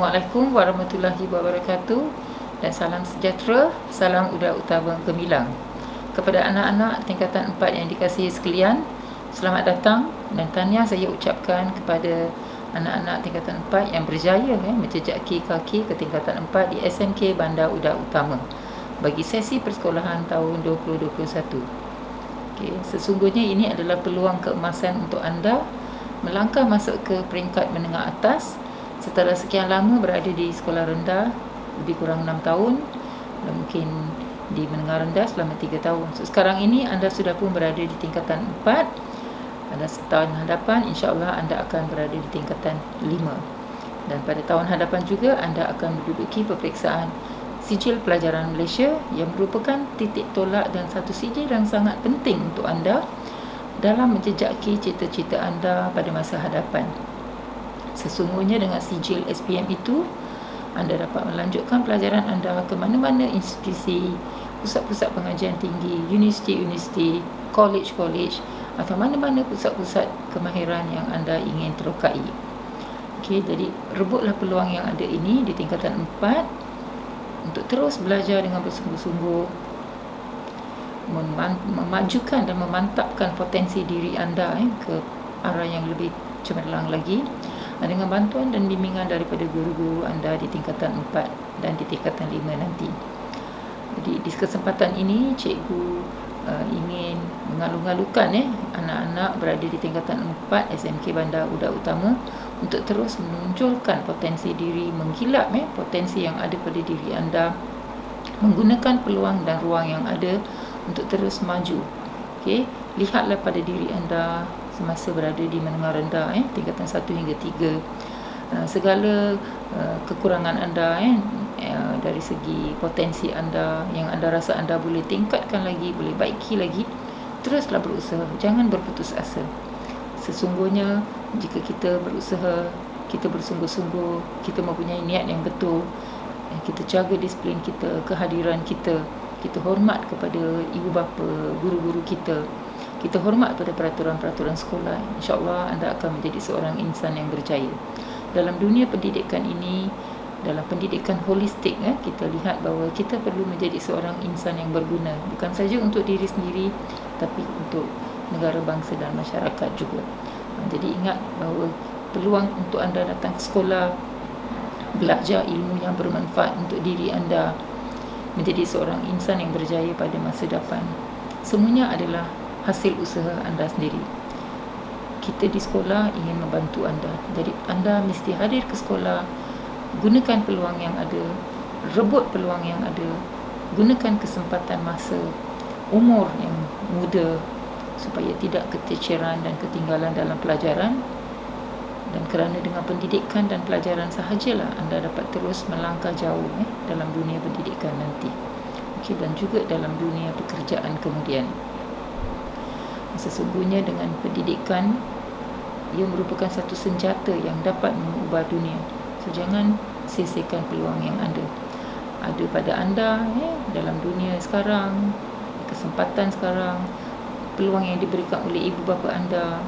Assalamualaikum warahmatullahi wabarakatuh dan salam sejahtera, salam Uda Utama Gemilang. Kepada anak-anak tingkatan 4 yang dikasihi sekalian, selamat datang dan tahniah saya ucapkan kepada anak-anak tingkatan 4 yang berjaya menjejaki kaki ke tingkatan 4 di SMK Bandar Uda Utama bagi sesi persekolahan tahun 2021. Sesungguhnya ini adalah peluang keemasan untuk anda melangkah masuk ke peringkat menengah atas setelah sekian lama berada di sekolah rendah, lebih kurang 6 tahun, dan mungkin di menengah rendah selama 3 tahun. So, sekarang ini anda sudah pun berada di tingkatan 4. Pada tahun hadapan insya-Allah anda akan berada di tingkatan 5. Dan pada tahun hadapan juga anda akan menduduki peperiksaan Sijil Pelajaran Malaysia yang merupakan titik tolak dan satu sijil yang sangat penting untuk anda dalam menjejaki cita-cita anda pada masa hadapan. Sesungguhnya dengan sijil SPM itu, anda dapat melanjutkan pelajaran anda ke mana-mana institusi, pusat-pusat pengajian tinggi, universiti-universiti, college-college atau mana-mana pusat-pusat kemahiran yang anda ingin terokai. Jadi rebutlah peluang yang ada ini di tingkatan 4 untuk terus belajar dengan bersungguh-sungguh, memajukan dan memantapkan potensi diri anda ke arah yang lebih cemerlang lagi dengan bantuan dan bimbingan daripada guru-guru anda di tingkatan 4 dan di tingkatan 5 nanti. Jadi di kesempatan ini cikgu ingin mengalu-alukan anak-anak berada di tingkatan 4 SMK Bandar Uda Utama untuk terus menunjukkan potensi diri, menggilap potensi yang ada pada diri anda, menggunakan peluang dan ruang yang ada untuk terus maju. Lihatlah pada diri anda semasa berada di menengah rendah, tingkatan 1 hingga 3. Segala kekurangan anda dari segi potensi anda yang anda rasa anda boleh tingkatkan lagi, boleh baiki lagi, teruslah berusaha, jangan berputus asa. Sesungguhnya jika kita berusaha, kita bersungguh-sungguh, kita mempunyai niat yang betul, kita jaga disiplin kita, kehadiran kita, kita hormat kepada ibu bapa, guru-guru kita, kita hormat pada peraturan-peraturan sekolah, insya-Allah anda akan menjadi seorang insan yang berjaya. Dalam dunia pendidikan ini, dalam pendidikan holistik, kita lihat bahawa kita perlu menjadi seorang insan yang berguna, bukan saja untuk diri sendiri tapi untuk negara, bangsa dan masyarakat juga. Jadi ingat bahawa peluang untuk anda datang ke sekolah, belajar ilmu yang bermanfaat untuk diri anda, menjadi seorang insan yang berjaya pada masa depan, semuanya adalah hasil usaha anda sendiri. Kita di sekolah ingin membantu anda, jadi anda mesti hadir ke sekolah, gunakan peluang yang ada, rebut peluang yang ada, gunakan kesempatan masa, umur yang muda supaya tidak keteceran dan ketinggalan dalam pelajaran. Dan kerana dengan pendidikan dan pelajaran sahajalah anda dapat terus melangkah jauh dalam dunia pendidikan nanti, dan juga dalam dunia pekerjaan kemudian. Sesungguhnya dengan pendidikan, ia merupakan satu senjata yang dapat mengubah dunia. So jangan sia-siakan peluang yang ada pada anda dalam dunia sekarang, kesempatan sekarang, peluang yang diberikan oleh ibu bapa anda.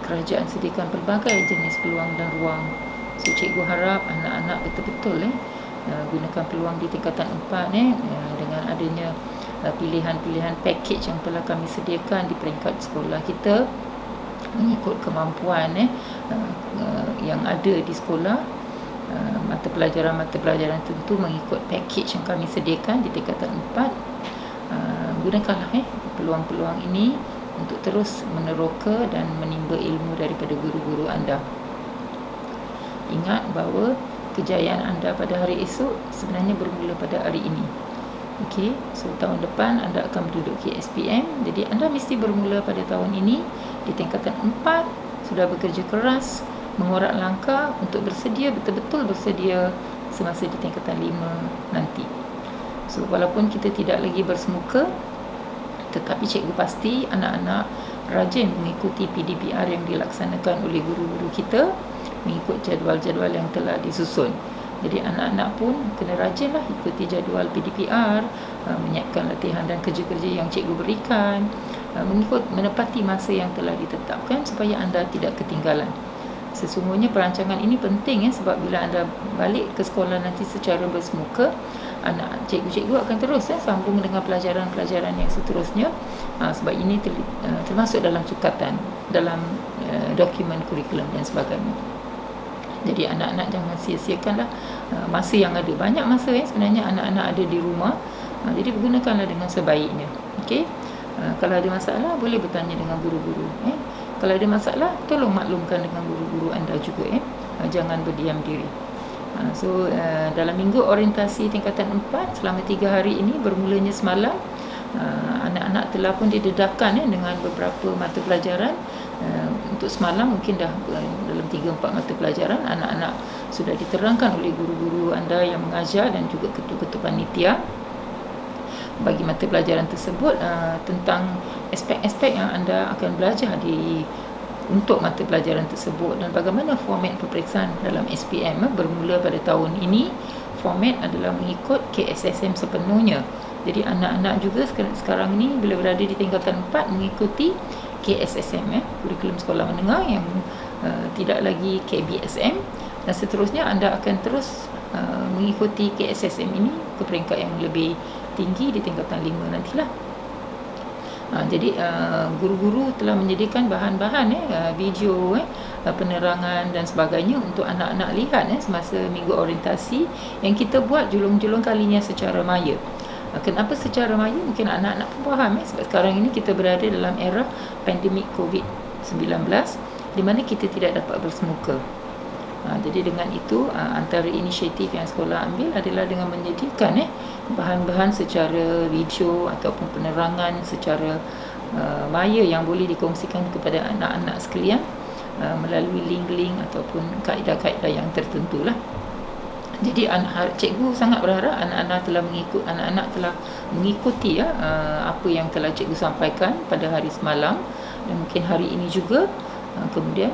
Kerajaan sediakan pelbagai jenis peluang dan ruang. So cikgu harap anak-anak betul-betul gunakan peluang di tingkatan 4 dengan adanya pilihan-pilihan package yang telah kami sediakan di peringkat sekolah kita, mengikut kemampuan yang ada di sekolah, mata pelajaran tentu mengikut package yang kami sediakan di tingkatan 4. Gunakanlah peluang-peluang ini untuk terus meneroka dan menimba ilmu daripada guru-guru anda. Ingat bahawa kejayaan anda pada hari esok sebenarnya bermula pada hari ini. So tahun depan anda akan menduduki SPM, jadi anda mesti bermula pada tahun ini di tingkatan 4, sudah bekerja keras, mengorak langkah untuk betul-betul bersedia semasa di tingkatan 5 nanti. So walaupun kita tidak lagi bersemuka, tetapi cikgu pasti anak-anak rajin mengikuti PDPR yang dilaksanakan oleh guru-guru kita, mengikut jadual-jadual yang telah disusun. Jadi anak-anak pun kena rajinlah ikuti jadual PDPR, menyiapkan latihan dan kerja-kerja yang cikgu berikan, menepati masa yang telah ditetapkan supaya anda tidak ketinggalan. Sesungguhnya perancangan ini penting sebab bila anda balik ke sekolah nanti secara bersemuka, cikgu-cikgu akan terus sambung dengan pelajaran-pelajaran yang seterusnya, sebab ini termasuk dalam sukatan, dalam dokumen kurikulum dan sebagainya. Jadi anak-anak jangan sia-siakanlah masa yang ada. Banyak masa sebenarnya anak-anak ada di rumah, jadi gunakanlah dengan sebaiknya. Okey. Kalau ada masalah boleh bertanya dengan guru-guru. Kalau ada masalah tolong maklumkan dengan guru-guru anda juga. Jangan berdiam diri. So dalam minggu orientasi tingkatan 4 selama 3 hari ini bermulanya semalam, anak-anak telah pun didedahkan dengan beberapa mata pelajaran. Untuk semalam mungkin dah dalam 3-4 mata pelajaran anak-anak sudah diterangkan oleh guru-guru anda yang mengajar dan juga ketua-ketua panitia bagi mata pelajaran tersebut, tentang aspek-aspek yang anda akan belajar untuk mata pelajaran tersebut dan bagaimana format peperiksaan dalam SPM. Bermula pada tahun ini, format adalah mengikut KSSM sepenuhnya. Jadi anak-anak juga sekarang ni bila berada di tingkatan 4 mengikuti KSSM, kurikulum sekolah menengah, yang tidak lagi KBSM, dan seterusnya anda akan terus mengikuti KSSM ini ke peringkat yang lebih tinggi di tingkatan 5 nantilah. Jadi guru-guru telah menyediakan bahan-bahan video, penerangan dan sebagainya untuk anak-anak lihat semasa minggu orientasi yang kita buat julung-julung kalinya secara maya. Kenapa secara maya? Mungkin anak-anak pun faham sebab sekarang ini kita berada dalam era pandemik COVID-19 di mana kita tidak dapat bersemuka. Jadi dengan itu antara inisiatif yang sekolah ambil adalah dengan menyediakan bahan-bahan secara video ataupun penerangan secara maya yang boleh dikongsikan kepada anak-anak sekalian melalui link-link ataupun kaedah-kaedah yang tertentu lah. Jadi cikgu sangat berharap anak-anak telah mengikuti apa yang telah cikgu sampaikan pada hari semalam dan mungkin hari ini juga. Kemudian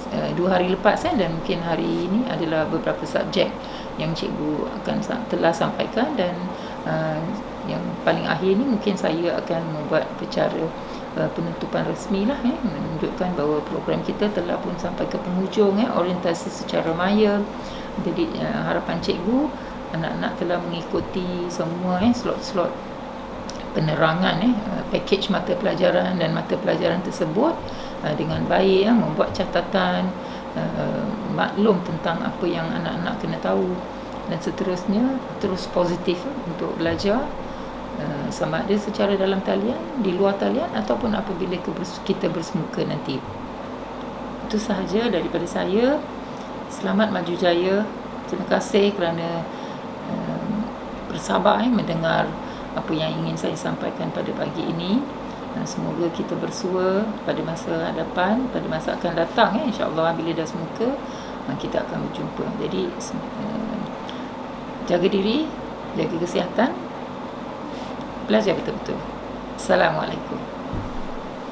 2 hari lepas dan mungkin hari ini adalah beberapa subjek yang cikgu telah sampaikan, dan yang paling akhir ni mungkin saya akan membuat acara penutupan rasmi lah, menunjukkan bahawa program kita telah pun sampai ke penghujung, orientasi secara maya. Jadi harapan cikgu, anak-anak telah mengikuti semua slot-slot penerangan pakej mata pelajaran dan mata pelajaran tersebut dengan baik, membuat catatan, maklum tentang apa yang anak-anak kena tahu, dan seterusnya terus positif untuk belajar, sama ada secara dalam talian, di luar talian, ataupun apabila kita bersemuka nanti. Itu sahaja daripada saya. Selamat maju jaya. Terima kasih kerana bersabar mendengar apa yang ingin saya sampaikan pada pagi ini. Semoga kita bersua pada masa hadapan, pada masa akan datang, insya-Allah bila dah semuka kita akan berjumpa. Jadi jaga diri, jaga kesihatan, belajar betul-betul. Assalamualaikum.